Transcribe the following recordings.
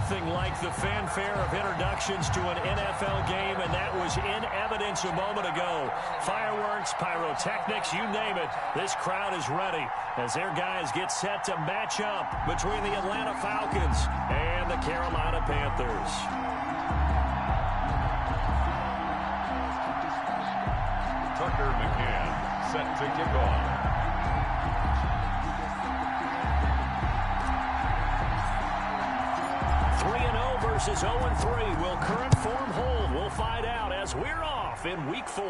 nothing like the fanfare of introductions to an NFL game, and that was in evidence a moment ago. Fireworks, pyrotechnics, you name it. This crowd is ready as their guys get set to match up between the Atlanta Falcons and the Carolina Panthers. Tucker McCann set to kick off. 3-0 versus 0-3. Will current form hold? We'll find out as we're off in Week 4.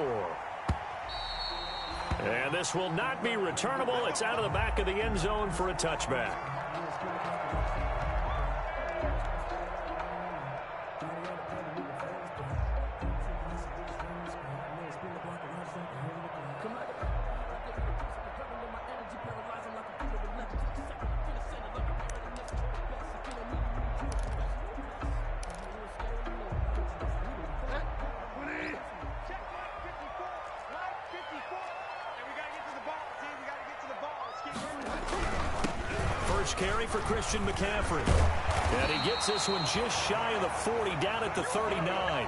And this will not be returnable. It's out of the back of the end zone for a touchback. Carry for Christian McCaffrey. And he gets this one just shy of the 40, down at the 39.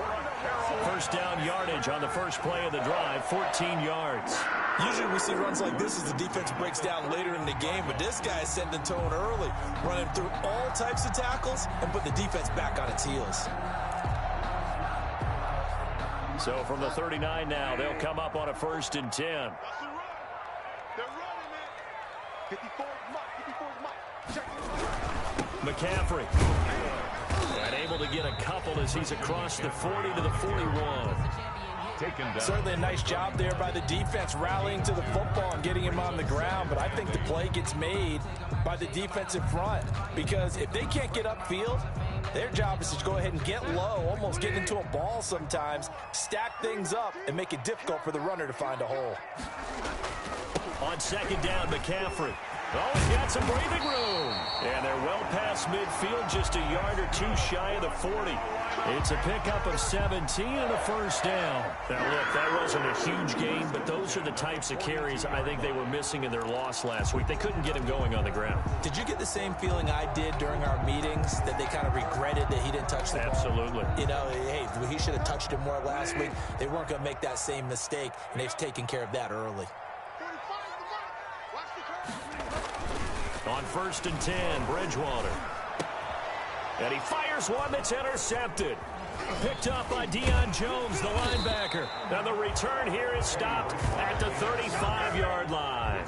First down yardage on the first play of the drive, 14 yards. Usually we see runs like this as the defense breaks down later in the game, but this guy is setting the tone early, running through all types of tackles and put the defense back on its heels. So from the 39 now, they'll come up on a 1st and 10. They're running it. 54 is Mike. McCaffrey. And able to get a couple as he's across the 40 to the 41. Taken down. Certainly a nice job there by the defense rallying to the football and getting him on the ground, but I think the play gets made by the defensive front because if they can't get upfield, their job is to go ahead and get low, almost get into a ball sometimes, stack things up, and make it difficult for the runner to find a hole. On 2nd down, McCaffrey. Oh, he's got some breathing room. And they're well past midfield, just a yard or two shy of the 40. It's a pickup of 17 and a 1st down. Now, look, that wasn't a huge gain, but those are the types of carries I think they were missing in their loss last week. They couldn't get him going on the ground. Did you get the same feeling I did during our meetings, that they kind of regretted that he didn't touch the ball? Absolutely. You know, hey, he should have touched it more last week. They weren't going to make that same mistake, and they've taken care of that early. On 1st and 10, Bridgewater. And he fires one that's intercepted. Picked up by Deion Jones, the linebacker. Now the return here is stopped at the 35-yard line.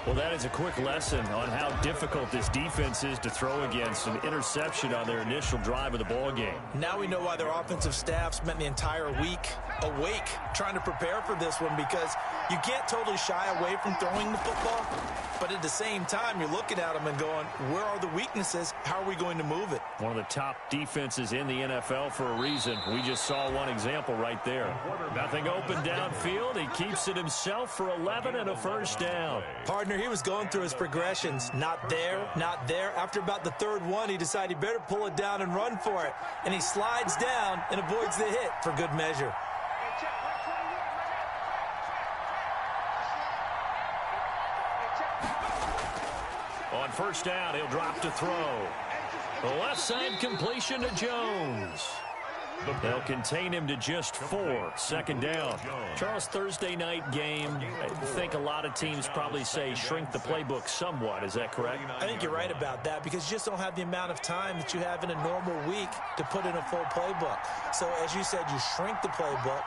Well, that is a quick lesson on how difficult this defense is to throw against. An interception on their initial drive of the ball game. Now we know why their offensive staff spent the entire week awake trying to prepare for this one, because you can't totally shy away from throwing the football, but at the same time you're looking at them and going, where are the weaknesses? How are we going to move it? One of the top defenses in the NFL for a reason. We just saw one example right there. Nothing open downfield. He keeps it himself for 11 and a 1st down. Partner, he was going through his progressions. Not there, not there. After about the 3rd one, he decided he better pull it down and run for it. And he slides down and avoids the hit for good measure. On 1st down, he'll drop to throw. The left side completion to Jones. They'll contain him to just 4. 2nd down. Charles, Thursday night game, I think a lot of teams probably say shrink the playbook somewhat. Is that correct? I think you're right about that, because you just don't have the amount of time that you have in a normal week to put in a full playbook. So as you said, you shrink the playbook,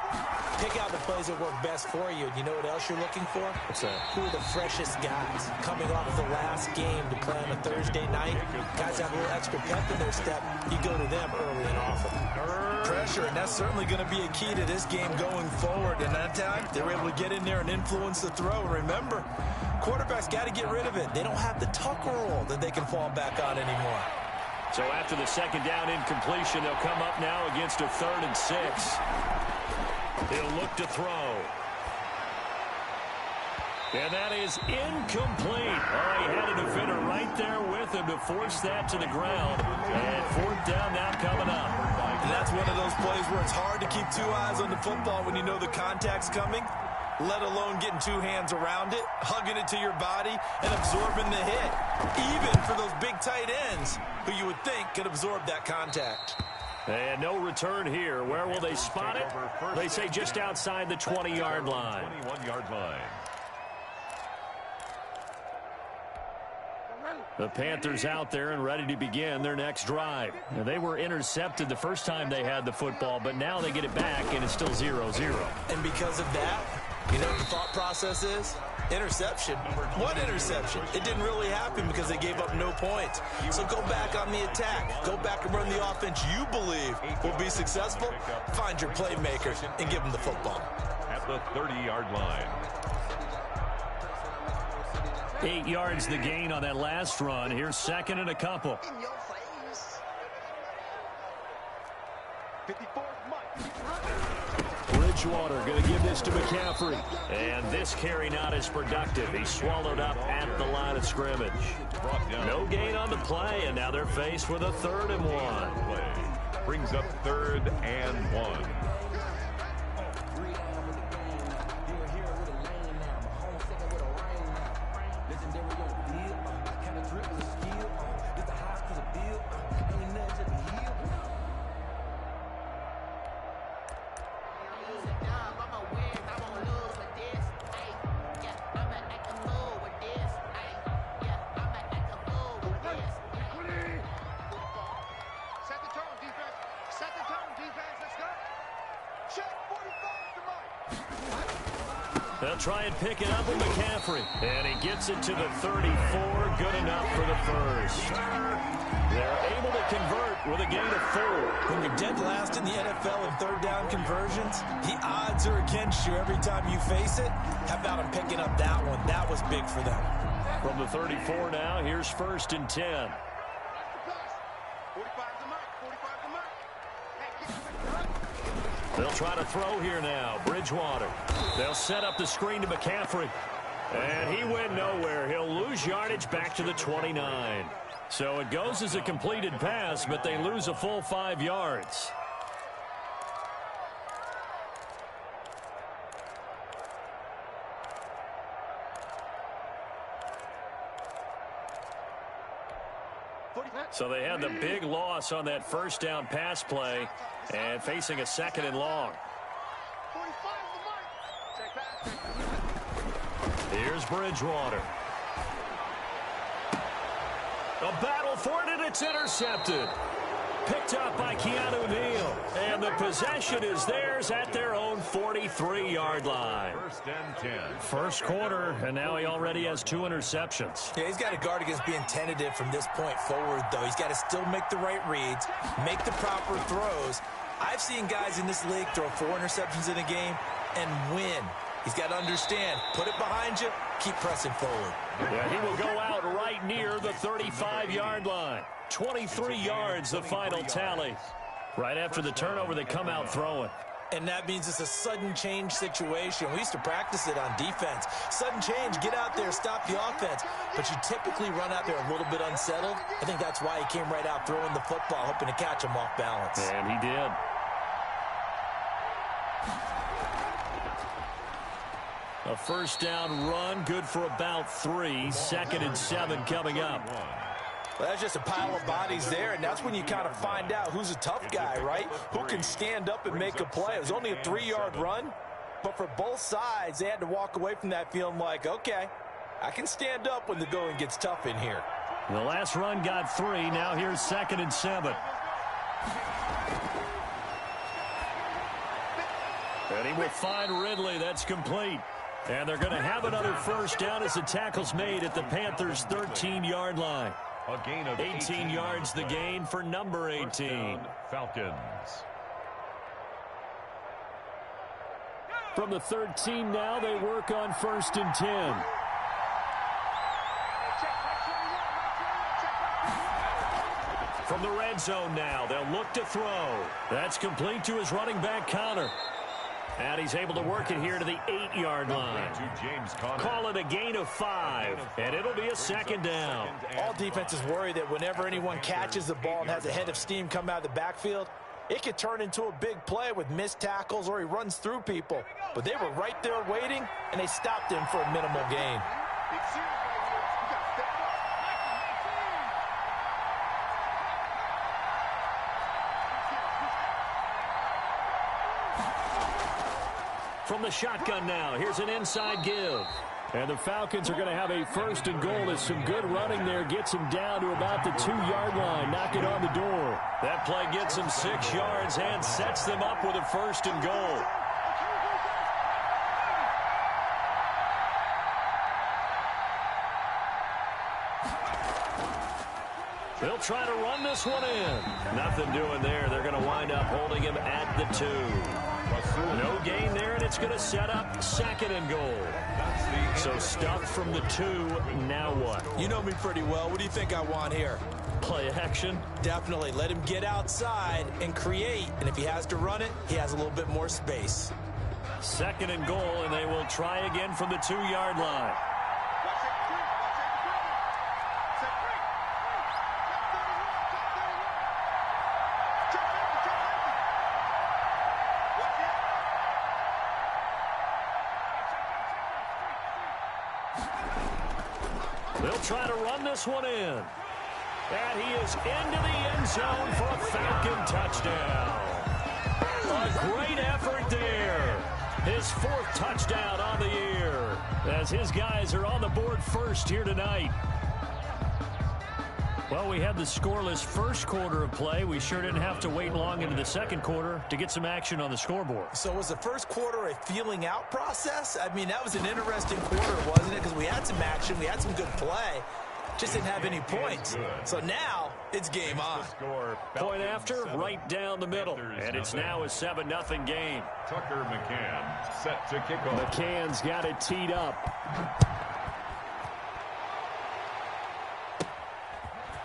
pick out the plays that work best for you. You know what else you're looking for? What's that? Who are the freshest guys coming off the last game to play on a Thursday night? Guys have a little extra pep in their step. You go to them early and often. Pressure, and that's certainly going to be a key to this game going forward. And that time, they were able to get in there and influence the throw. And remember, quarterbacks got to get rid of it. They don't have the tuck roll that they can fall back on anymore. So after the 2nd down incompletion, they'll come up now against a 3rd and 6. He'll look to throw. And that is incomplete. Oh, he had a defender right there with him to force that to the ground. And 4th down now coming up. And that's one of those plays where it's hard to keep 2 eyes on the football when you know the contact's coming. let alone getting two hands around it, hugging it to your body, and absorbing the hit. Even for those big tight ends who you would think could absorb that contact. And no return here. Where will they spot it? They say just outside the 20-yard line. 21-yard line. The Panthers out there and ready to begin their next drive. Now, they were intercepted the first time they had the football, but now they get it back, and it's still 0-0. And because of that, you know what the thought process is? Interception. What interception? It didn't really happen because they gave up no points. So go back on the attack. Go back and run the offense you believe will be successful. Find your playmaker and give them the football. At the 30-yard line. 8 yards the gain on that last run. Here's second and a couple. In your face. 54 Mike. Bridgewater going to give this to McCaffrey. And this carry not as productive. He's swallowed up at the line of scrimmage. No gain on the play, and now they're faced with a 3rd and 1. Brings up 3rd and 1. They'll try and pick it up with McCaffrey. And he gets it to the 34. Good enough for the first. They're able to convert with a gain of 4. When you're dead last in the NFL in 3rd down conversions, the odds are against you every time you face it. How about them picking up that one? That was big for them. From the 34 now, here's 1st and 10. They'll try to throw here now. Bridgewater. They'll set up the screen to McCaffrey. And he went nowhere. He'll lose yardage back to the 29. So it goes as a completed pass, but they lose a full 5 yards. So they had the big loss on that first down pass play and facing a 2nd and long. Here's Bridgewater. A battle for it, and it's intercepted. Picked up by Keanu Neal. And the possession is theirs at their own 43-yard line. 1st and 10. First quarter, and now he already has 2 interceptions. Yeah, he's got to guard against being tentative from this point forward, though. He's got to still make the right reads, make the proper throws. I've seen guys in this league throw 4 interceptions in a game and win. He's got to understand, put it behind you, keep pressing forward. Yeah, he will go out right near the 35-yard line. 23 yards, the final tally. Right after the turnover, they come out throwing. And that means it's a sudden change situation. We used to practice it on defense. Sudden change, get out there, stop the offense. But you typically run out there a little bit unsettled. I think that's why he came right out throwing the football, hoping to catch him off balance. And he did. A first down run, good for about 3. 2nd and 7 coming up. Well, that's just a pile of bodies there, and that's when you kind of find out who's a tough guy, right? Who can stand up and make a play. It was only a 3-yard run, but for both sides, they had to walk away from that feeling like, okay, I can stand up when the going gets tough in here. The last run got 3. Now here's 2nd and 7. And he will find Ridley. That's complete. And they're going to have another first down as the tackle's made at the Panthers' 13-yard line. A gain of 18 yards the gain for number 18. Falcons. From the 13 now, they work on 1st and 10. From the red zone now, they'll look to throw. That's complete to his running back, Connor. And he's able to work it here to the 8-yard line. Call it a gain of 5, and it'll be a 2nd down. All defenses worry that whenever anyone catches the ball and has a head of steam come out of the backfield, It could turn into a big play with missed tackles or he runs through people. But they were right there waiting, and they stopped him for a minimal gain. From the shotgun now, here's an inside give. And the Falcons are going to have a first and goal as some good running there gets him down to about the 2-yard line. Knock it on the door. That play gets him 6 yards and sets them up with a first and goal. They'll try to run this one in. Nothing doing there. They're going to wind up holding him at the 2. No gain there, and it's going to set up second and goal. So stuffed from the 2. Now what? You know me pretty well. What do you think I want here? Play action? Definitely. Let him get outside and create. And if he has to run it, he has a little bit more space. Second and goal, and they will try again from the 2-yard line. They'll try to run this one in. And he is into the end zone for a Falcon touchdown. A great effort there. His 4th touchdown on the year as his guys are on the board first here tonight. Well, we had the scoreless first quarter of play. We sure didn't have to wait long into the second quarter to get some action on the scoreboard. So was the first quarter a feeling out process? I mean, that was an interesting quarter, wasn't it? Because we had some action, we had some good play. Just didn't have any points. So now it's game on. Point after, right down the middle. And it's now a 7-0 game. Tucker McCann set to kick off. McCann's got it teed up.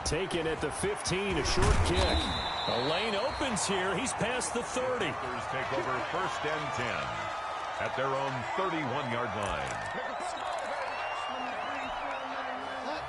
Taken at the 15, a short kick. The lane opens here. He's past the 30. Take over first and 10 at their own 31-yard line.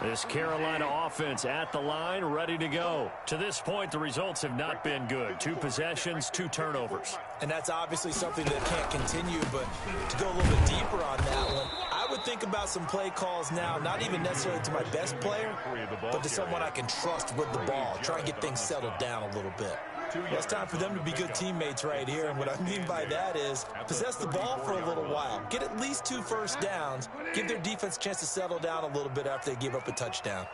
This Carolina offense at the line, ready to go. To this point, the results have not been good. 2 possessions, 2 turnovers. And that's obviously something that can't continue, but to go a little bit deeper on that one, I would think about some play calls now, not even necessarily to my best player, but to someone I can trust with the ball. Try and get things settled down a little bit. Well, it's time for them to be good teammates right here, and what I mean by that is possess the ball for a little while. Get at least 2 first downs. Give their defense a chance to settle down a little bit after they give up a touchdown.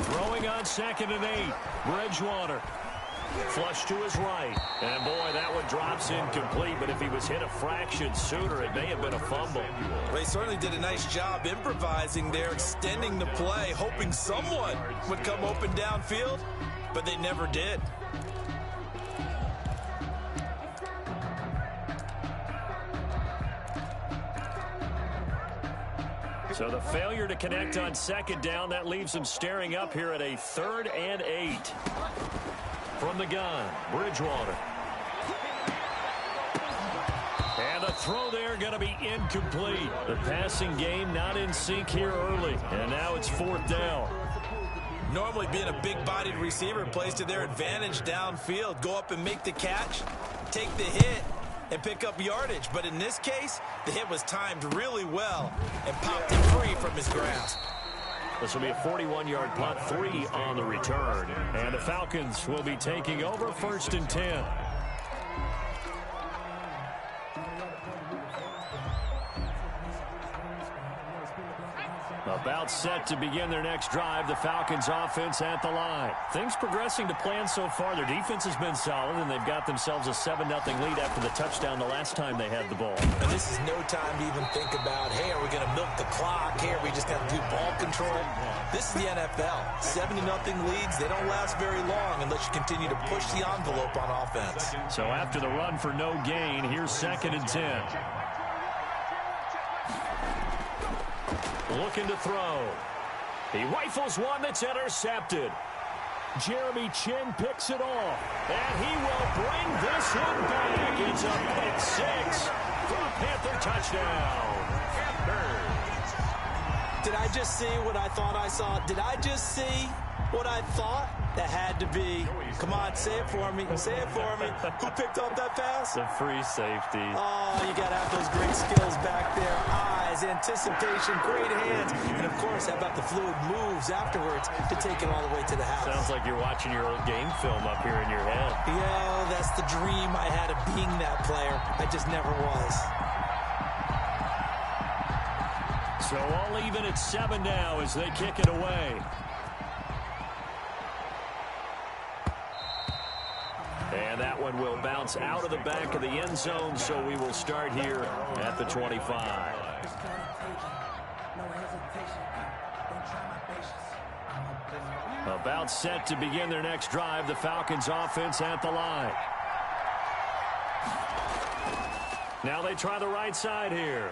Throwing on 2nd and 8. Bridgewater. Flush to his right. And, boy, that one drops incomplete. But if he was hit a fraction sooner, it may have been a fumble. Well, they certainly did a nice job improvising there, extending the play, hoping someone would come open downfield, but they never did. So the failure to connect on 2nd down, that leaves them staring up here at a 3rd and 8. From the gun, Bridgewater. And the throw there going to be incomplete. The passing game not in sync here early. And now it's 4th down. Normally being a big-bodied receiver plays to their advantage downfield. Go up and make the catch, take the hit, and pick up yardage. But in this case, the hit was timed really well and popped him free from his grasp. This will be a 41-yard punt, 3 on the return. And the Falcons will be taking over 1st and 10. About set to begin their next drive, the Falcons offense at the line. Things progressing to plan so far. Their defense has been solid, and they've got themselves a 7-0 lead after the touchdown the last time they had the ball. And this is no time to even think about, hey, are we going to milk the clock? Hey, are we just going to do ball control? This is the NFL. 7-0 leads, they don't last very long unless you continue to push the envelope on offense. So after the run for no gain, here's 2nd and 10. Looking to throw. He rifles one that's intercepted. Jeremy Chin picks it off. And he will bring this one back. It's a pick 6 for a Panther touchdown. Did I just see what I thought I saw? Did I just see what I thought? That had to be. Come on, say it for me. Say it for me. Who picked up that pass? The free safety. Oh, you got to have those great skills back there. Eyes, anticipation, great hands. And, of course, how about the fluid moves afterwards to take it all the way to the house? Sounds like you're watching your old game film up here in your head. Yeah, that's the dream I had of being that player. I just never was. So all even at 7 now as they kick it away. And that one will bounce out of the back of the end zone, so we will start here at the 25. About set to begin their next drive, the Falcons offense at the line. Now they try the right side here.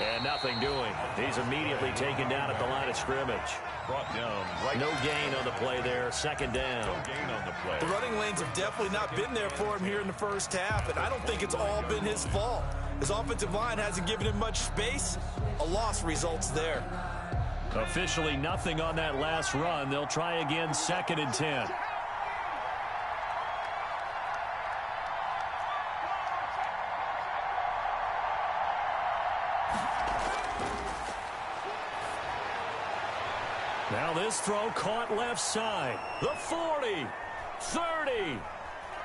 And nothing doing. He's immediately taken down at the line of scrimmage. Brought down right. No gain on the play there. Second down. No gain on the play. The running lanes have definitely not been there for him here in the first half, and I don't think it's all been his fault. His offensive line hasn't given him much space. A loss results there. Officially nothing on that last run. They'll try again, 2nd and 10. Now this throw caught left side. The 40, 30,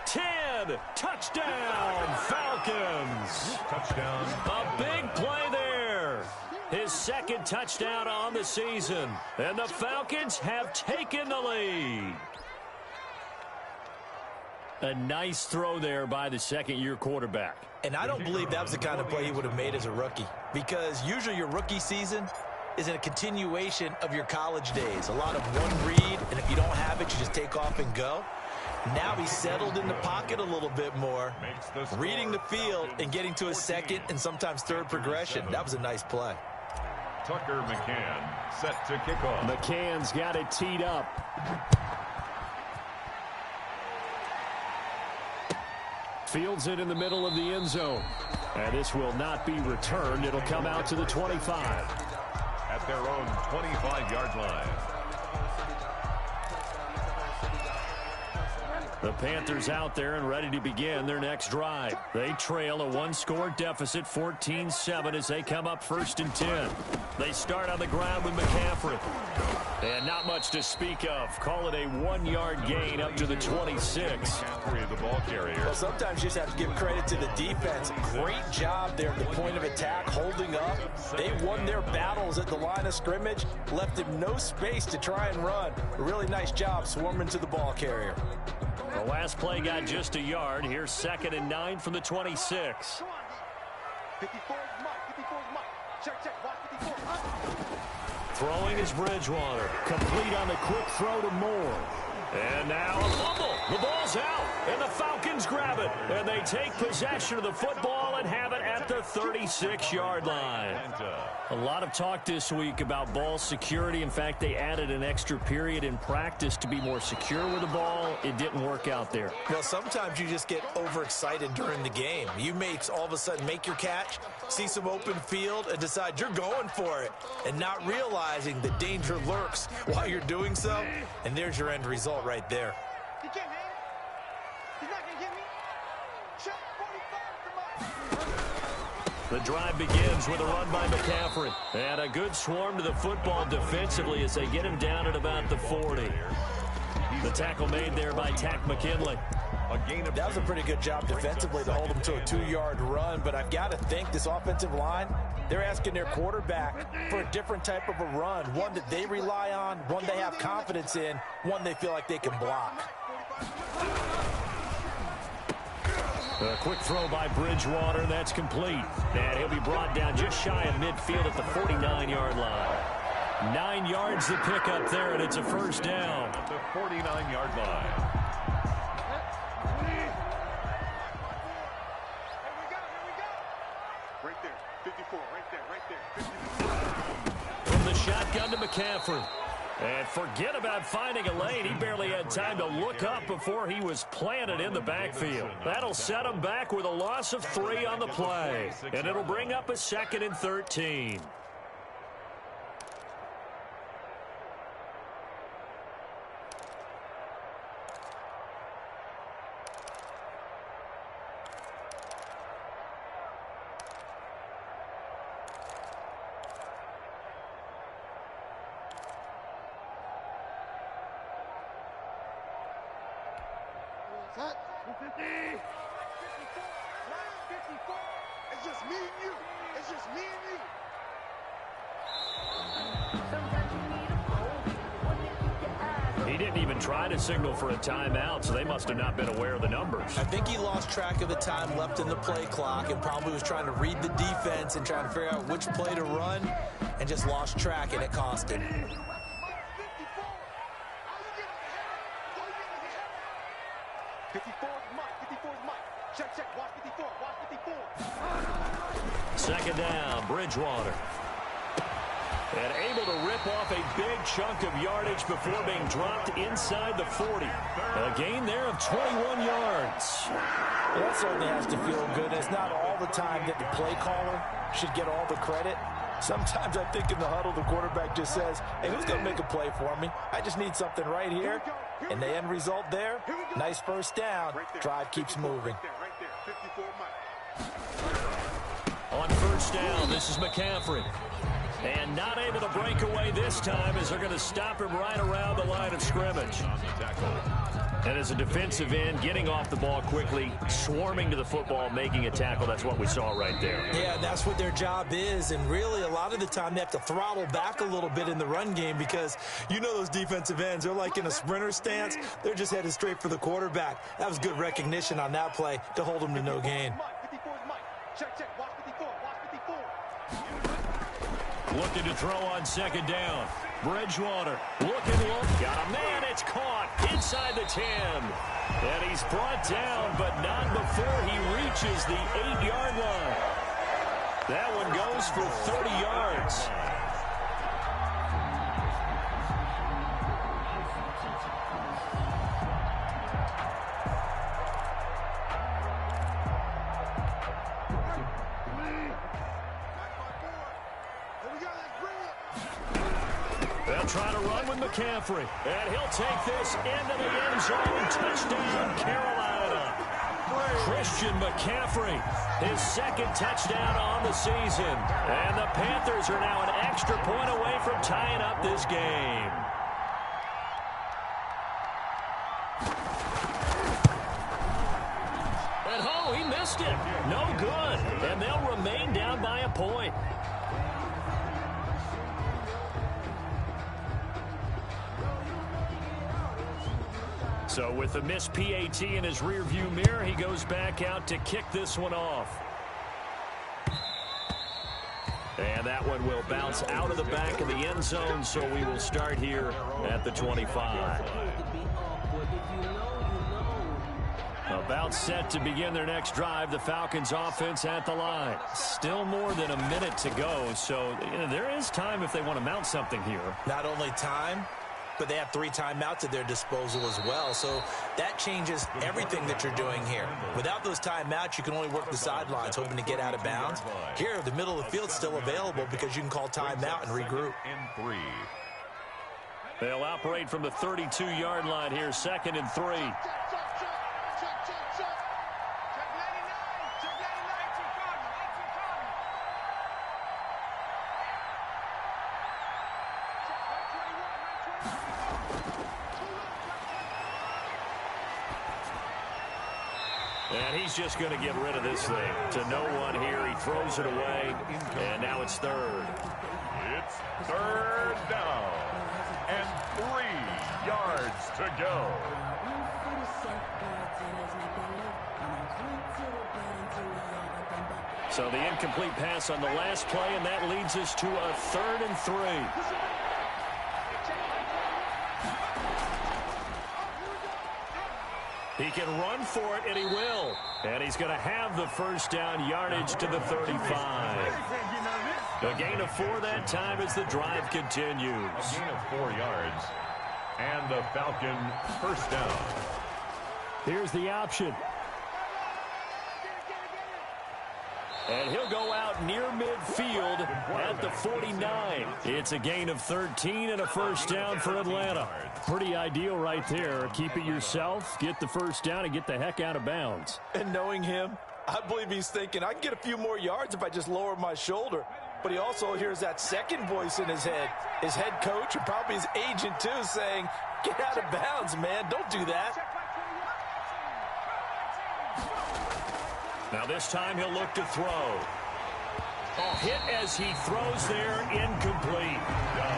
10, touchdown, Falcons. Touchdown. A big play there. His 2nd touchdown on the season. And the Falcons have taken the lead. A nice throw there by the second-year quarterback. And I don't believe that was the kind of play he would have made as a rookie, because usually your rookie season is a continuation of your college days. A lot of one read, and if you don't have it, you just take off and go. Now he's settled in the pocket a little bit more, reading the field and getting to his 2nd and sometimes 3rd progression. That was a nice play. Tucker McCann set to kick off. McCann's got it teed up. Fields it in the middle of the end zone. And this will not be returned. It'll come out to the 25. At their own 25-yard line. The Panthers out there and ready to begin their next drive. They trail a 1-score deficit, 14-7, as they come up 1st and 10. They start on the ground with McCaffrey. And not much to speak of. Call it a 1-yard gain up to the 26. McCaffrey, the ball carrier. Well, sometimes you just have to give credit to the defense. Great job there at the point of attack, holding up. They won their battles at the line of scrimmage, left him no space to try and run. A really nice job swarming to the ball carrier. The last play got just a yard. Here's 2nd and 9 from the 26. 54 is Mike. 54 is Mike. Check. Watch 54. Throwing is Bridgewater. Complete on the quick throw to Moore. And now a fumble. The ball's out, and the Falcons grab it. And they take possession of the football and have it at the 36-yard line. A lot of talk this week about ball security. In fact, they added an extra period in practice to be more secure with the ball. It didn't work out there. Well, sometimes you just get overexcited during the game. You may all of a sudden make your catch, see some open field, and decide you're going for it, and not realizing the danger lurks while you're doing so. And there's your end result right there. He can't hang. He's not going to get me. Check 45 to Mike. The drive begins with a run by McCaffrey. And a good swarm to the football defensively as they get him down at about the 40. The tackle made there by Tack McKinley. That was a pretty good job defensively to hold him to a 2-yard run, but I've got to think this offensive line, they're asking their quarterback for a different type of a run, one that they rely on, one they have confidence in, one they feel like they can block. A quick throw by Bridgewater, that's complete. And he'll be brought down just shy of midfield at the 49-yard line. 9 yards to pick up there, and it's a first down. At the 49-yard line. Right there. 54. Right there. 54. From the shotgun to McCaffrey. And forget about finding a lane. He barely had time to look up before he was planted in the backfield. That'll set him back with a loss of 3 on the play. And it'll bring up a 2nd and 13. It's just me and you. It's just me and you. He didn't even try to signal for a timeout, so they must have not been aware of the numbers. I think he lost track of the time left in the play clock and probably was trying to read the defense and trying to figure out which play to run and just lost track, and it cost him. 54 is Mike. Check. Watch 54. Second down, Bridgewater. And able to rip off a big chunk of yardage before being dropped inside the 40. A gain there of 21 yards. Well, that certainly has to feel good. It's not all the time that the play caller should get all the credit. Sometimes I think in the huddle, the quarterback just says, hey, who's going to make a play for me? I just need something right here. And the end result there, nice first down. Drive keeps moving. Right there. 54 Mike. On first down, this is McCaffrey. And not able to break away this time as they're going to stop him right around the line of scrimmage. And as a defensive end, getting off the ball quickly, swarming to the football, making a tackle. That's what we saw right there. Yeah, that's what their job is. And really, a lot of the time, they have to throttle back a little bit in the run game because you know those defensive ends, they're like in a sprinter stance. They're just headed straight for the quarterback. That was good recognition on that play to hold him to no gain. 54 is Mike. Check. Watch 54. Looking to throw on second down. Bridgewater looking low. Got a man. It's caught inside the 10. And he's brought down, but not before he reaches the 8-yard line. That one goes for 30 yards. They'll try to run with McCaffrey. And he'll take this into the end zone. Touchdown, Carolina. Christian McCaffrey, his second touchdown on the season. And the Panthers are now an extra point away from tying up this game. And oh, he missed it. No good. And they'll remain down by a point. So with the missed PAT in his rearview mirror, he goes back out to kick this one off. And that one will bounce out of the back of the end zone, so we will start here at the 25. About set to begin their next drive, the Falcons offense at the line. Still more than a minute to go, so there is time if they want to mount something here. Not only time, but they have 3 timeouts at their disposal as well. So that changes everything that you're doing here. Without those timeouts, you can only work the sidelines, hoping to get out of bounds. Here, the middle of the field's still available because you can call timeout and regroup. They'll operate from the 32-yard line here, 2nd and 3. And he's just going to get rid of this thing to no one here. He throws it away, and now it's 3rd. It's 3rd down and 3 yards to go. So the incomplete pass on the last play, and that leads us to a 3rd and 3. He can run for it, and he will. And he's going to have the first down yardage to the 35. A gain of 4 that time as the drive continues. A gain of 4 yards. And the Falcon first down. Here's the option. And he'll go out near midfield at the 49. It's a gain of 13 and a first down for Atlanta. Pretty ideal right there. Keep it yourself, get the first down, and get the heck out of bounds. And knowing him, I believe he's thinking, I can get a few more yards if I just lower my shoulder. But he also hears that second voice in his head, his head coach and probably his agent too, saying, get out of bounds, man. Don't do that. Now this time he'll look to throw. Hit as he throws there, incomplete.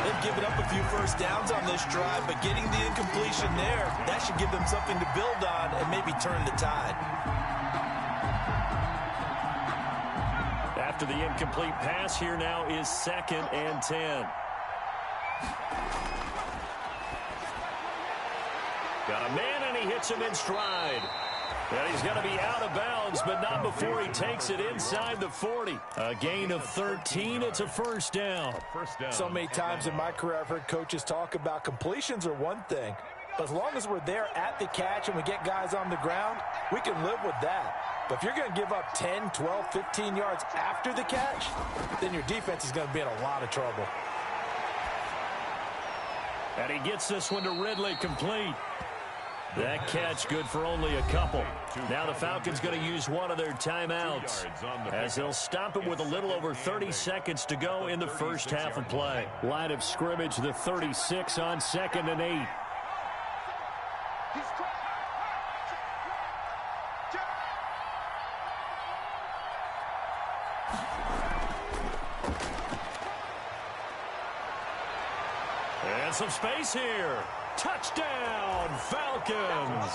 They've given up a few first downs on this drive, but getting the incompletion there, that should give them something to build on and maybe turn the tide. After the incomplete pass, here now is 2nd and 10. Got a man, and he hits him in stride. And he's going to be out of bounds, but not before he takes it inside the 40. A gain of 13. It's a first down. So many times in my career, I've heard coaches talk about completions are one thing. But as long as we're there at the catch and we get guys on the ground, we can live with that. But if you're going to give up 10, 12, 15 yards after the catch, then your defense is going to be in a lot of trouble. And he gets this one to Ridley, complete. That catch good for only a couple. Now the Falcons going to use one of their timeouts as they'll stop it with a little over 30 seconds to go in the first half of play. Line of scrimmage, the 36 on 2nd and 8. And some space here. Touchdown, Falcons!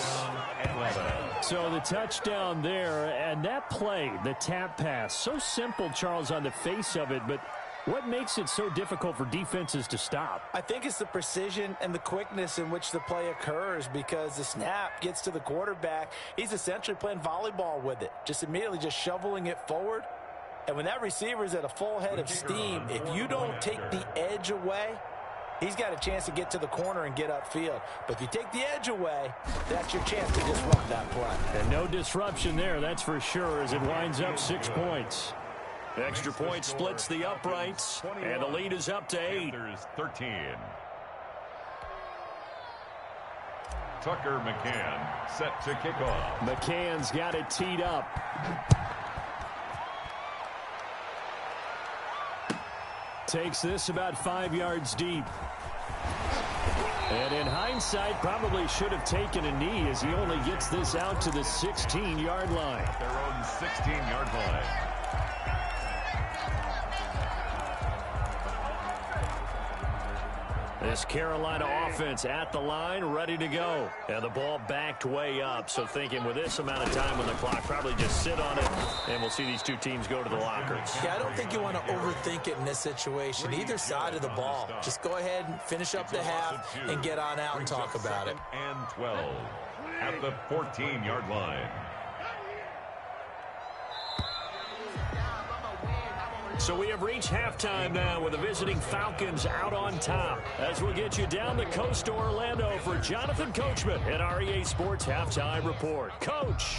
So the touchdown there, and that play, the tap pass, so simple, Charles, on the face of it, but what makes it so difficult for defenses to stop? I think it's the precision and the quickness in which the play occurs, because the snap gets to the quarterback. He's essentially playing volleyball with it, just immediately just shoveling it forward. And when that receiver is at a full head of steam, if you don't take the edge away, he's got a chance to get to the corner and get upfield. But if you take the edge away, that's your chance to disrupt that play. And no disruption there, that's for sure, as it winds up 6 points. Extra point splits the uprights, and the lead is up to 8. 13. Tucker McCann set to kick off. McCann's got it teed up. Takes this about 5 yards deep. And in hindsight, probably should have taken a knee as he only gets this out to the 16-yard line. Their own 16-yard line. This Carolina offense at the line, ready to go. And the ball backed way up. So thinking with this amount of time on the clock, probably just sit on it, and we'll see these two teams go to the lockers. Yeah, I don't think you want to overthink it in this situation. Either side of the ball. Just go ahead and finish up the half and get on out and talk about it. And 12 at the 14-yard line. So we have reached halftime now with the visiting Falcons out on top. As we'll get you down the coast to Orlando for Jonathan Coachman at our EA Sports Halftime Report. Coach.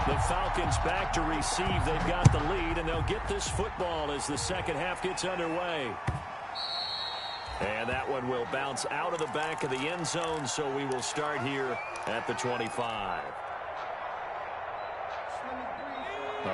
The Falcons back to receive. They've got the lead, and they'll get this football as the second half gets underway. And that one will bounce out of the back of the end zone, so we will start here at the 25.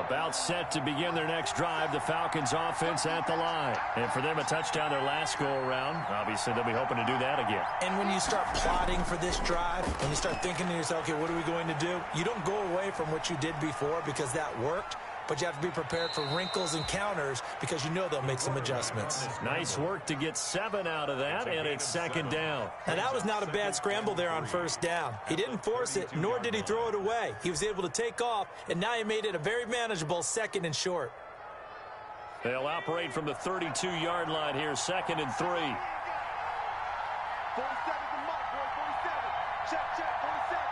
About set to begin their next drive, the Falcons offense at the line. And for them, a touchdown their last go-around. Obviously, they'll be hoping to do that again. And when you start plotting for this drive, when you start thinking to yourself, okay, what are we going to do? You don't go away from what you did before because that worked. But you have to be prepared for wrinkles and counters because you know they'll make some adjustments. Nice work to get 7 out of that, and it's second down. And that was not a bad scramble there on first down. He didn't force it, nor did he throw it away. He was able to take off, and now he made it a very manageable 2nd and short. They'll operate from the 32-yard line here, 2nd and 3. 47 to Mike, boy, 47. Check, 47.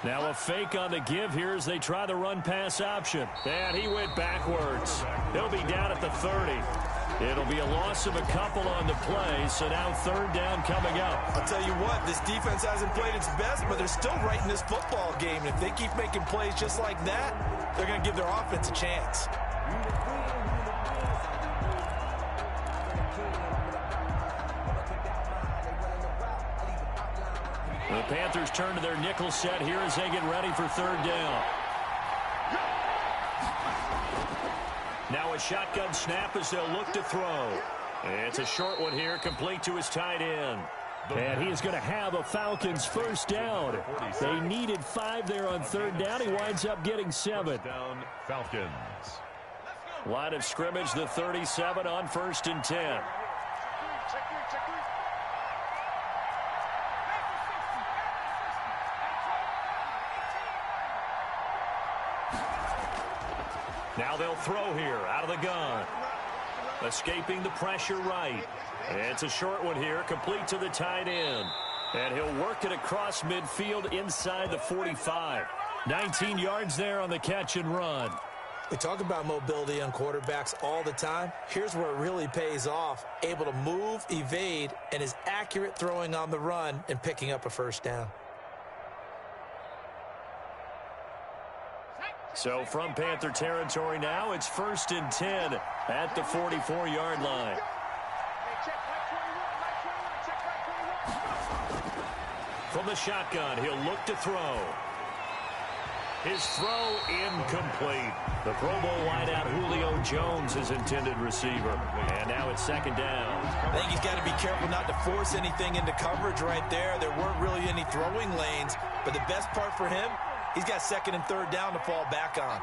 Now a fake on the give here as they try the run-pass option. And he went backwards. He'll be down at the 30. It'll be a loss of a couple on the play, so now 3rd down coming up. I'll tell you what, this defense hasn't played its best, but they're still right in this football game. And if they keep making plays just like that, they're going to give their offense a chance. The Panthers turn to their nickel set here as they get ready for third down. Now a shotgun snap as they'll look to throw. It's a short one here, complete to his tight end. And he is going to have a Falcons first down. They needed 5 there on third down. He winds up getting 7. First down, Falcons. Line of scrimmage, the 37 on 1st and 10. Now they'll throw here out of the gun. Escaping the pressure right. It's a short one here, complete to the tight end. And he'll work it across midfield inside the 45. 19 yards there on the catch and run. We talk about mobility on quarterbacks all the time. Here's where it really pays off. Able to move, evade, and is accurate throwing on the run and picking up a first down. So from Panther territory now, it's 1st and 10 at the 44-yard line. From the shotgun, he'll look to throw. His throw incomplete. The Pro Bowl wideout Julio Jones is intended receiver. And now it's 2nd down. I think he's got to be careful not to force anything into coverage right there. There weren't really any throwing lanes. But the best part for him, he's got 2nd and 3rd down to fall back on.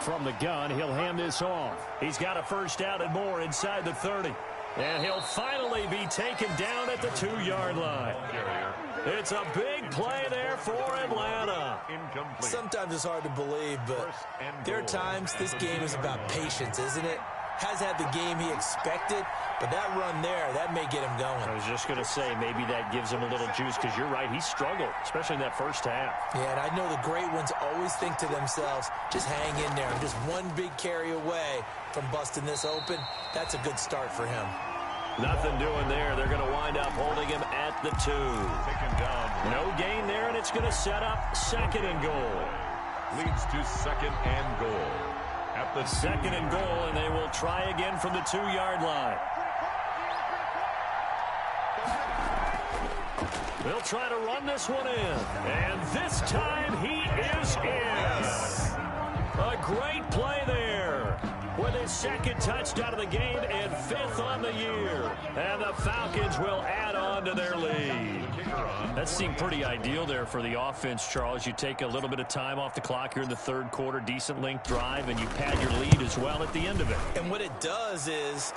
From the gun, he'll hand this off. He's got a first down and more inside the 30. And he'll finally be taken down at the 2-yard line. It's a big play there for Atlanta. Sometimes it's hard to believe, but there are times this game is about patience, isn't it? Has had the game he expected, but that run there, that may get him going. I was just going to say, maybe that gives him a little juice, because you're right, he struggled, especially in that first half. Yeah, and I know the great ones always think to themselves, just hang in there. I'm just one big carry away from busting this open. That's a good start for him. Nothing doing there. They're going to wind up holding him at the 2. Taken down. No gain there, and it's going to set up 2nd and goal. Leads to 2nd and goal. At the 2nd and goal, and they will try again from the 2-yard line. They'll try to run this one in. And this time he is in. A great play there. With his 2nd touchdown of the game and 5th on the year. And the Falcons will add on to their lead. That seemed pretty ideal there for the offense, Charles. You take a little bit of time off the clock here in the 3rd quarter, decent length drive, and you pad your lead as well at the end of it. And what it does is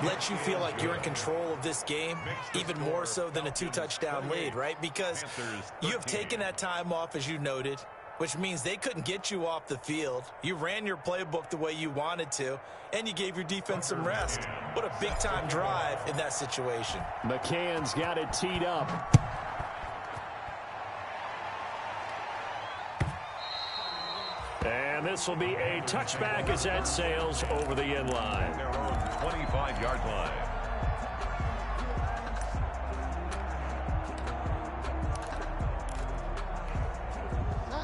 let you feel like you're in control of this game, even more so than a 2-touchdown lead, right? Because you have taken that time off, as you noted, which means they couldn't get you off the field. You ran your playbook the way you wanted to, and you gave your defense some rest. What a big-time drive in that situation. McCann's got it teed up. And this will be a touchback as that sails over the end line. their own 25-yard line.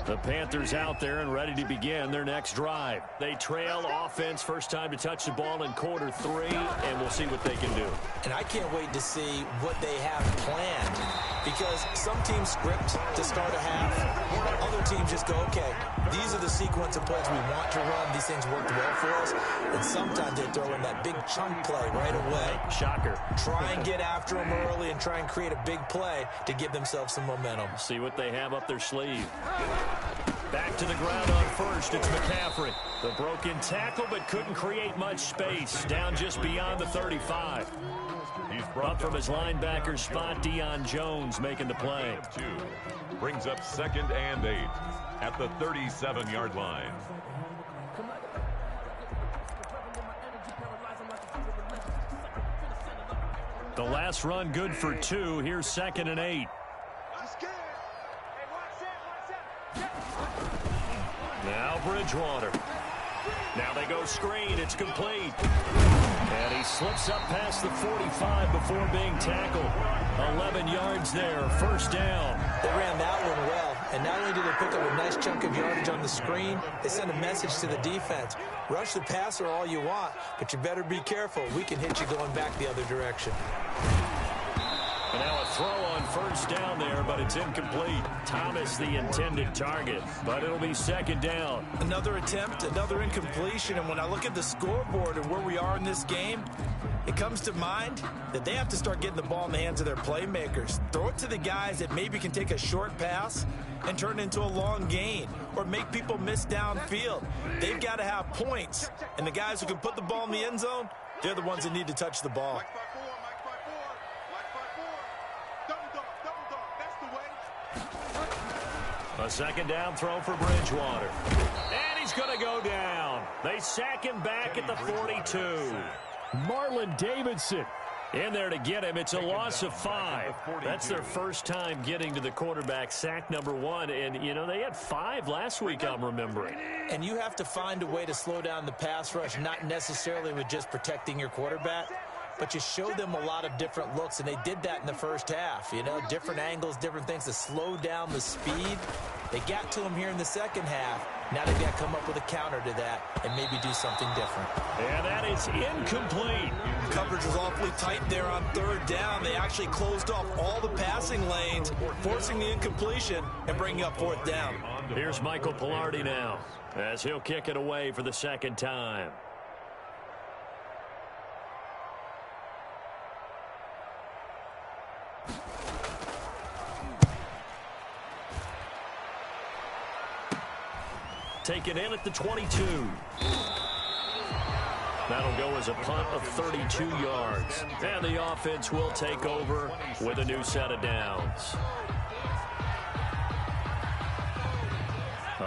The Panthers out there and ready to begin their next drive. They trail offense, first time to touch the ball in quarter 3, and we'll see what they can do. And I can't wait to see what they have planned, because some teams script to start a half. Other teams just go, okay, these are the sequence of plays we want to run. These things worked well for us. And sometimes they throw in that big chunk play right away. Shocker. Try and get after them early and try and create a big play to give themselves some momentum. See what they have up their sleeve. Back to the ground on first, it's McCaffrey. The broken tackle, but couldn't create much space. Down just beyond the 35. He's Up from his linebacker spot, Deion Jones making the play. 2. Brings up 2nd and 8 at the 37-yard line. The last run good for 2. Here's 2nd and 8. Now Bridgewater. Now they go screen. It's complete. And he slips up past the 45 before being tackled. 11 yards there. First down. They ran that one well. And not only did they pick up a nice chunk of yardage on the screen, they sent a message to the defense. Rush the passer all you want, but you better be careful. We can hit you going back the other direction. And now a throw on first down there, but it's incomplete. Thomas the intended target, but it'll be second down. Another attempt, another incompletion, and when I look at the scoreboard and where we are in this game, it comes to mind that they have to start getting the ball in the hands of their playmakers. Throw it to the guys that maybe can take a short pass and turn it into a long gain or make people miss downfield. They've got to have points, and the guys who can put the ball in the end zone, they're the ones that need to touch the ball. A second down throw for Bridgewater. And he's going to go down. They sack him back at the 42. Marlon Davidson in there to get him. It's a loss of 5. That's their first time getting to the quarterback, sack number 1. And, you know, they had 5 last week, I'm remembering. And you have to find a way to slow down the pass rush, not necessarily with just protecting your quarterback, but you show them a lot of different looks, and they did that in the first half. You know, different angles, different things to slow down the speed. They got to him here in the second half. Now they've got to come up with a counter to that and maybe do something different. And that is incomplete. Coverage was awfully tight there on third down. They actually closed off all the passing lanes, forcing the incompletion and bringing up fourth down. Here's Michael Pilardi now as he'll kick it away for the second time. Taken in at the 22. That'll go as a punt of 32 yards. And the offense will take over with a new set of downs.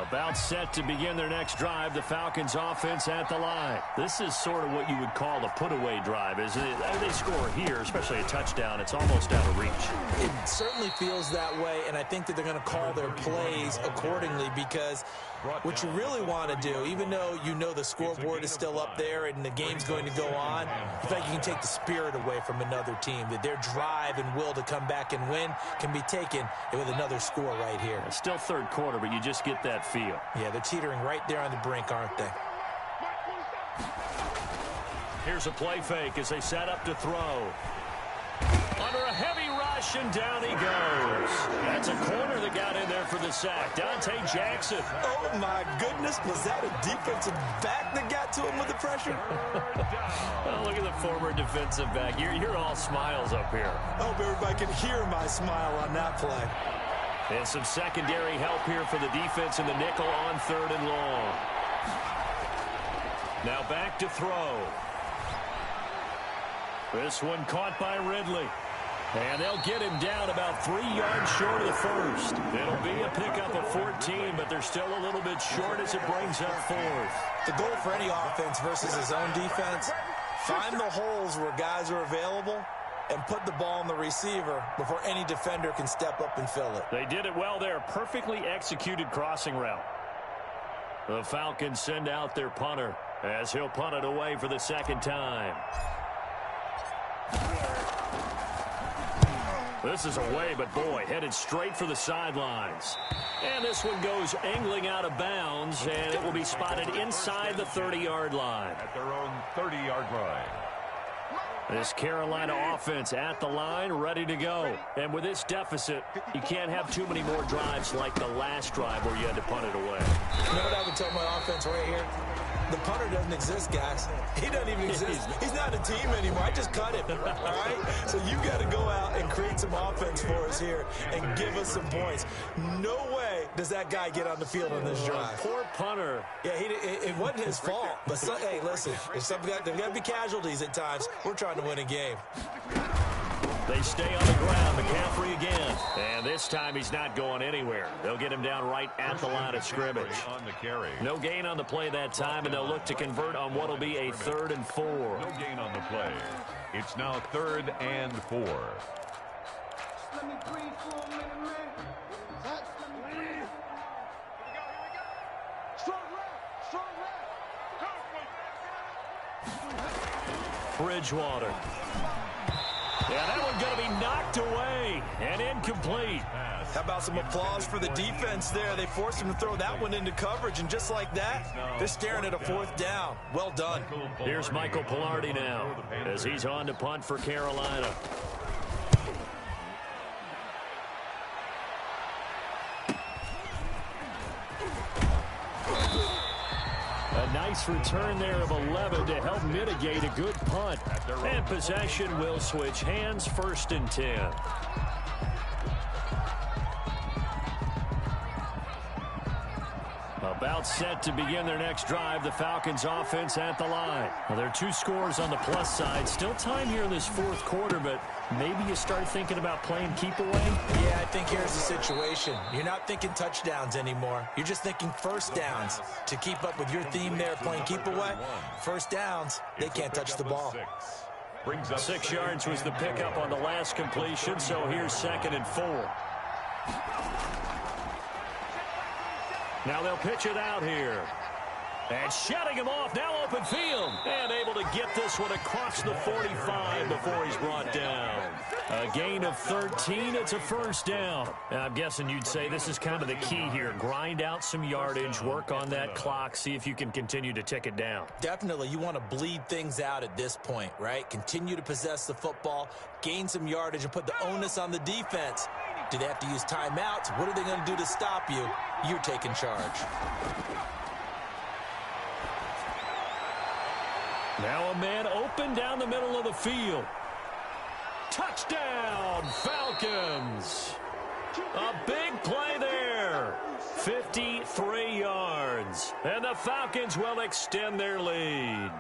About set to begin their next drive, the Falcons offense at the line. This is sort of what you would call a put-away drive, isn't it? They score here, especially a touchdown. It's almost out of reach. It certainly feels that way, and I think that they're going to call their plays accordingly, because what you really want to do, even though you know the scoreboard is still up there and the game's going to go on, you think you can take the spirit away from another team, that their drive and will to come back and win can be taken with another score right here. It's still third quarter, but you just get that feel. Yeah, they're teetering right there on the brink, aren't they? Here's a play fake as they set up to throw. Under a heavy rush, and down he goes. That's a corner that got in there for the sack. Dante Jackson. Oh, my goodness. Was that a defensive back that got to him with the pressure? Oh, look at the former defensive back. You're all smiles up here. I hope everybody can hear my smile on that play. And some secondary help here for the defense in the nickel on third and long. Now back to throw. This one caught by Ridley. And they'll get him down about 3 yards short of the first. It'll be a pickup of 14, but they're still a little bit short as it brings up fourth. The goal for any offense versus his own defense, find the holes where guys are available and put the ball on the receiver before any defender can step up and fill it. They did it well there. Perfectly executed crossing route. The Falcons send out their punter as he'll punt it away for the second time. This is away, but boy, headed straight for the sidelines. And this one goes angling out of bounds, and it will be spotted inside the 30-yard line. At their own 30-yard line. This Carolina offense at the line, ready to go. And with this deficit, you can't have too many more drives like the last drive where you had to punt it away. You know what I would tell my offense right here? The punter doesn't exist, guys. He doesn't even exist. He's not a team anymore. I just cut him, all right? So you got to go out and create some offense for us here and give us some points. No way does that guy get on the field on this drive. Poor punter. Yeah, it wasn't his fault. But, hey, listen, there's got to be casualties at times. We're trying to win a game. They stay on the ground. McCaffrey again. And this time he's not going anywhere. They'll get him down right at the line of scrimmage. No gain on the play that time, and they'll look to convert on what will be a 3rd and 4. No gain on the play. It's now 3rd and 4. Let me breathe for a minute, man. Let me breathe. Here we go. Strong left. Bridgewater. Yeah, that one's going to be knocked away and incomplete. How about some applause for the defense there? They forced him to throw that one into coverage, and just like that, they're staring at a 4th down. Well done. Here's Michael Pilardi now as he's on to punt for Carolina. nice return there of 11 to help mitigate a good punt. And possession will switch hands, 1st and 10. About set to begin their next drive. The Falcons offense at the line. Well, there are 2 scores on the plus side. Still time here in this 4th quarter, but maybe you start thinking about playing keep away? Yeah, I think here's the situation. You're not thinking touchdowns anymore. You're just thinking 1st downs. To keep up with your theme there, playing keep away, 1st downs, they can't touch the ball. 6 yards was the pickup on the last completion, so here's 2nd and 4. Now they'll pitch it out here. And shutting him off, now open field. And able to get this one across the 45 before he's brought down. A gain of 13, it's a 1st down. I'm guessing you'd say this is kind of the key here. Grind out some yardage, work on that clock, see if you can continue to tick it down. Definitely, you want to bleed things out at this point, right? Continue to possess the football, gain some yardage, and put the onus on the defense. Do they have to use timeouts? What are they going to do to stop you? You're taking charge. Now a man open down the middle of the field. Touchdown, Falcons. A big play there. 53 yards. And the Falcons will extend their lead.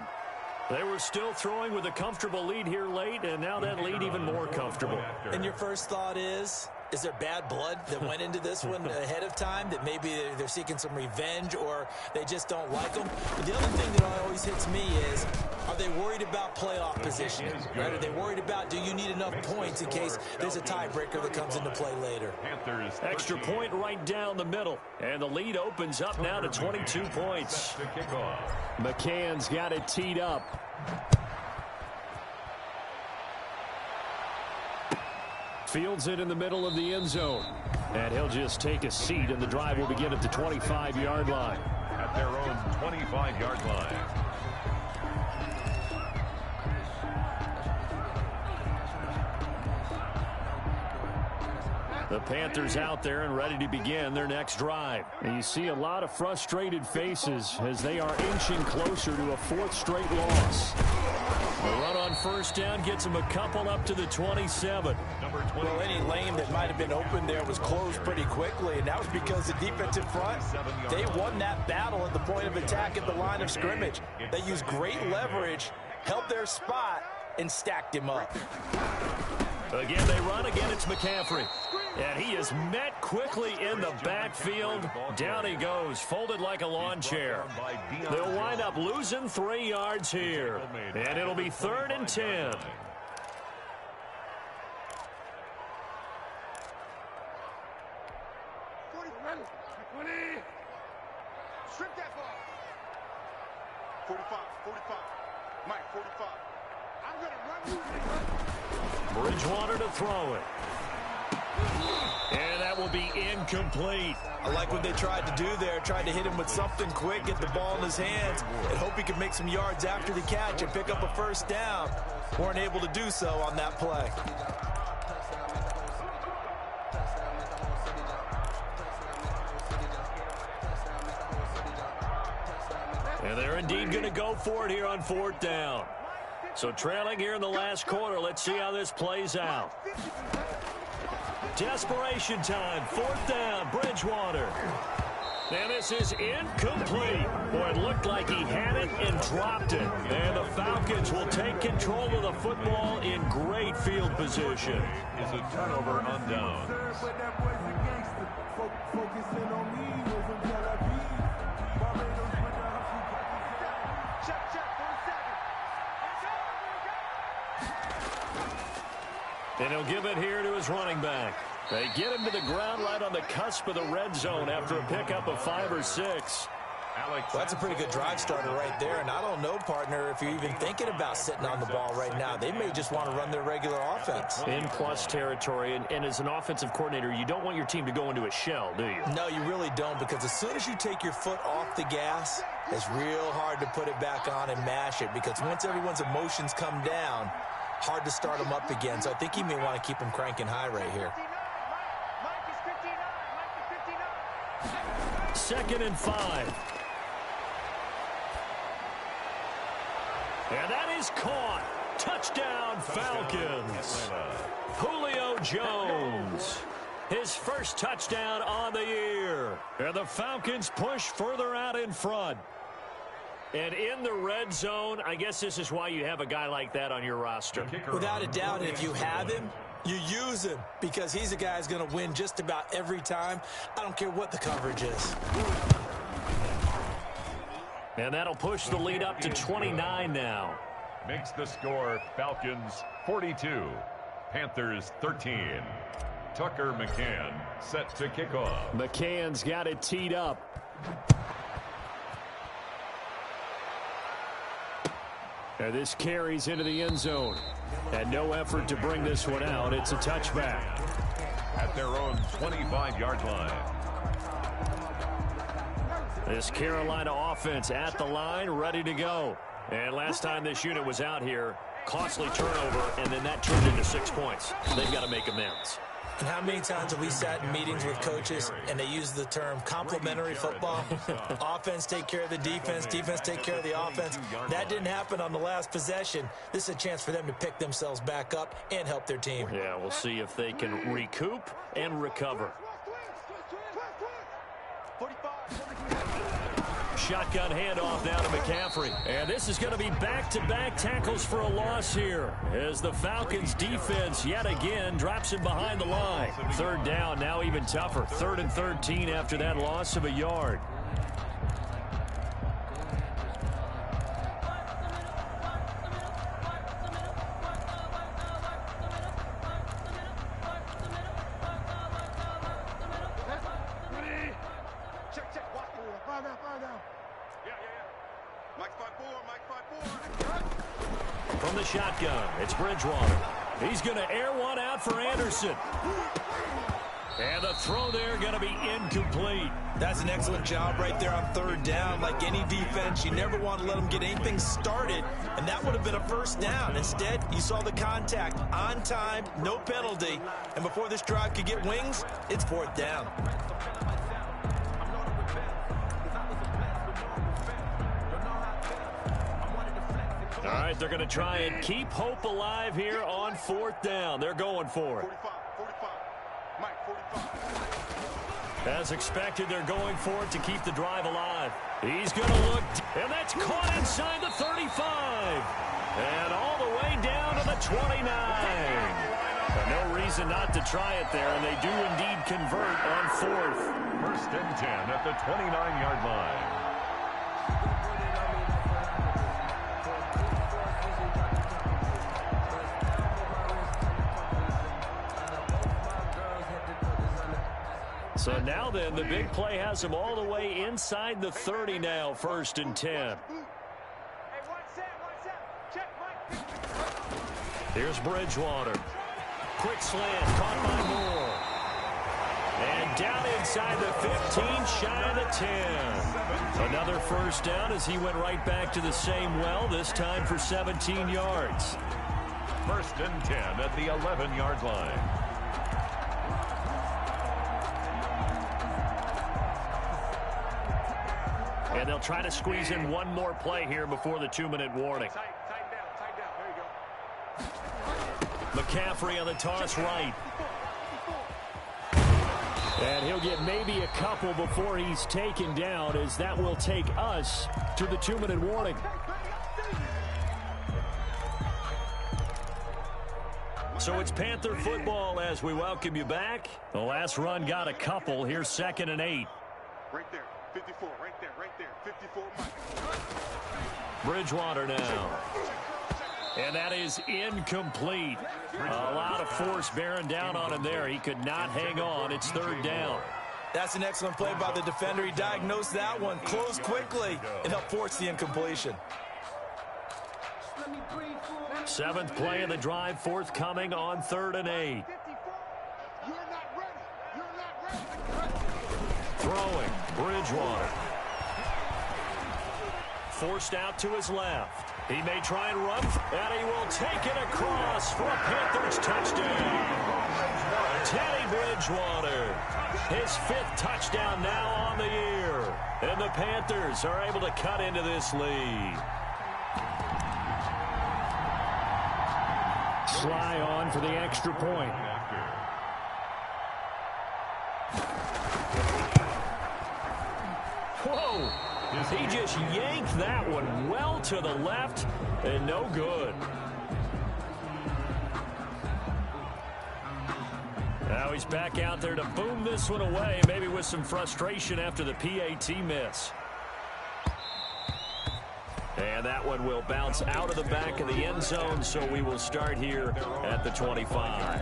They were still throwing with a comfortable lead here late, and now that lead even more comfortable. And your first thought is there bad blood that went into this one ahead of time, that maybe they're seeking some revenge or they just don't like them? But the other thing that always hits me is, are they worried about playoff position? Right? Are they worried about, do you need enough points in case there's a tiebreaker that comes into play later? Extra point right down the middle, and the lead opens up now to 22 points. McCann's got it teed up. Fields it in the middle of the end zone. And he'll just take a seat, and the drive will begin at the 25-yard line. At their own 25-yard line. The Panthers out there and ready to begin their next drive. And you see a lot of frustrated faces as they are inching closer to a 4th straight loss. The run on 1st down gets them a couple up to the 27. Well, any lane that might have been open there was closed pretty quickly, and that was because the defensive front, they won that battle at the point of attack at the line of scrimmage. They used great leverage, held their spot, and stacked him up. Again, they run. Again, it's McCaffrey. And he is met quickly in the backfield. Down he goes, folded like a lawn chair. They'll wind up losing 3 yards here. And it'll be 3rd and 10. Strip that ball. 45, 45. Mike, 45. I'm going to run you. Bridgewater to throw it. And that will be incomplete. I like what they tried to do there. Tried to hit him with something quick, get the ball in his hands, and hope he could make some yards after the catch and pick up a 1st down. Weren't able to do so on that play. And they're indeed going to go for it here on 4th down. So trailing here in the last quarter. Let's see how this plays out. Desperation time. 4th down. Bridgewater. And this is incomplete. Boy, it looked like he had it and dropped it. And the Falcons will take control of the football in great field position. Is a turnover on downs. And he'll give it here to his running back. They get him to the ground right on the cusp of the red zone after a pickup of 5 or 6. Well, that's a pretty good drive starter right there. And I don't know, partner, if you're even thinking about sitting on the ball right now. They may just want to run their regular offense. In plus territory, and as an offensive coordinator, you don't want your team to go into a shell, do you? No, you really don't, because as soon as you take your foot off the gas, it's real hard to put it back on and mash it, because once everyone's emotions come down, hard to start them up again. So I think you may want to keep them cranking high right here. 2nd and 5. And that is caught. Touchdown, Falcons. Julio Jones. His first touchdown on the year. And the Falcons push further out in front. And in the red zone, I guess this is why you have a guy like that on your roster. Without a doubt, and if you have him, you use him because he's a guy who's going to win just about every time. I don't care what the coverage is. And that'll push the lead up to 29 now. Makes the score Falcons 42, Panthers 13. Tucker McCann set to kick off. McCann's got it teed up. And this carries into the end zone. And no effort to bring this one out. It's a touchback. At their own 25-yard line. This Carolina offense at the line, ready to go. And last time this unit was out here, costly turnover, and then that turned into 6 points. They've got to make amends. And how many times have we sat in meetings with coaches and they use the term complementary football? Offense take care of the defense, defense take care of the offense. That didn't happen on the last possession. This is a chance for them to pick themselves back up and help their team. Yeah, we'll see if they can recoup and recover. Shotgun handoff down to McCaffrey. And this is going to be back-to-back tackles for a loss here as the Falcons defense yet again drops him behind the line. Third down, now even tougher. 3rd and 13 after that loss of a yard. From the shotgun, it's Bridgewater. He's going to air one out for Anderson. And the throw there going to be incomplete. That's an excellent job right there on 3rd down. Like any defense, you never want to let them get anything started, and that would have been a 1st down. Instead, you saw the contact on time, no penalty, and before this drive could get wings, it's 4th down. All right, they're going to try and keep hope alive here on 4th down. They're going for it. 45. As expected, they're going for it to keep the drive alive. He's going to look, and that's caught inside the 35. And all the way down to the 29. No reason not to try it there, and they do indeed convert on 4th. 1st and 10 at the 29-yard line. So now then, the big play has him all the way inside the 30 now, 1st and 10. Here's Bridgewater. Quick slant, caught by Moore. And down inside the 15, shy of the 10. Another 1st down as he went right back to the same well, this time for 17 yards. 1st and 10 at the 11-yard line. And they'll try to squeeze in one more play here before the 2-minute warning. Tight down. There you go. McCaffrey on the toss right. And he'll get maybe a couple before he's taken down, as that will take us to the 2-minute warning. So it's Panther football as we welcome you back. The last run got a couple. Here's 2nd and 8. Right there. 54, right there. 54, Bridgewater now. And that is incomplete. A lot of force bearing down on him there. He could not hang on. It's 3rd down. That's an excellent play by the defender. He diagnosed that one, closed quickly, and helped force the incompletion. 7th play of the drive, forthcoming on 3rd and 8. Throwing, Bridgewater. Forced out to his left. He may try and run, and he will take it across for a Panthers touchdown. Teddy Bridgewater, his 5th touchdown now on the year. And the Panthers are able to cut into this lead. try on for the extra point. Whoa! He just yanked that one well to the left and no good. Now he's back out there to boom this one away, maybe with some frustration after the PAT miss. And that one will bounce out of the back of the end zone, so we will start here at the 25.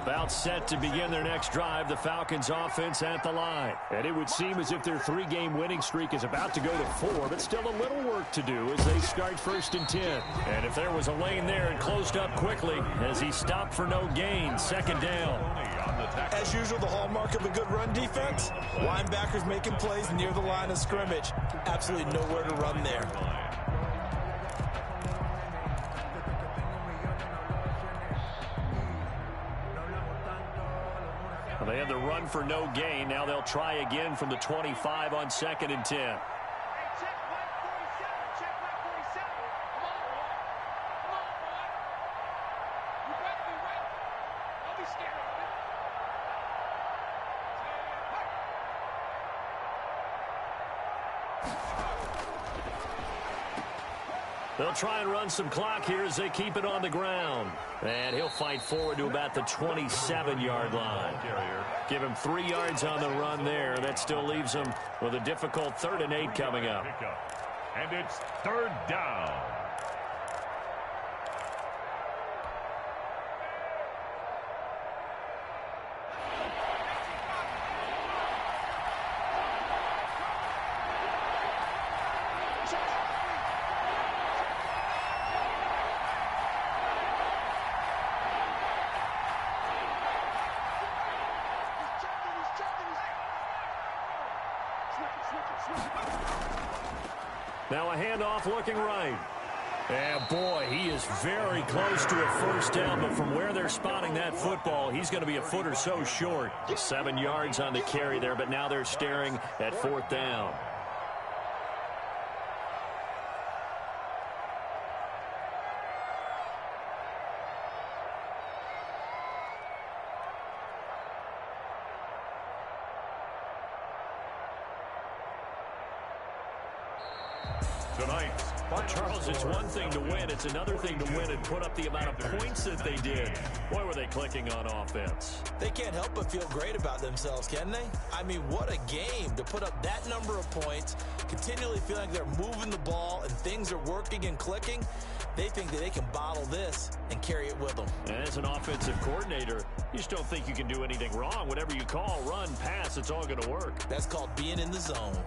About set to begin their next drive, the Falcons offense at the line. And it would seem as if their 3-game winning streak is about to go to 4, but still a little work to do as they start 1st and 10. And if there was a lane there, it closed up quickly as he stopped for no gain. 2nd down. As usual, the hallmark of a good run defense, linebackers making plays near the line of scrimmage. Absolutely nowhere to run there. They had the run for no gain. Now they'll try again from the 25 on 2nd and 10. Check back 47. Check back 47. Come on, boy. Come on, boy. You better be ready. Don't be scared of it. They'll try and run some clock here as they keep it on the ground. And he'll fight forward to about the 27-yard line. Give him 3 yards on the run there. That still leaves him with a difficult 3rd and 8 coming up. And it's 3rd down. Now a handoff looking right. And boy, he is very close to a 1st down, but from where they're spotting that football, he's going to be a foot or so short. 7 yards on the carry there, but now they're staring at 4th down. Well, Charles, it's one thing to win. It's another thing to win and put up the amount of points that they did. Boy, were they clicking on offense. They can't help but feel great about themselves, can they? I mean, what a game to put up that number of points, continually feeling like they're moving the ball and things are working and clicking. They think that they can bottle this and carry it with them. And as an offensive coordinator, you just don't think you can do anything wrong. Whatever you call, run, pass, it's all going to work. That's called being in the zone.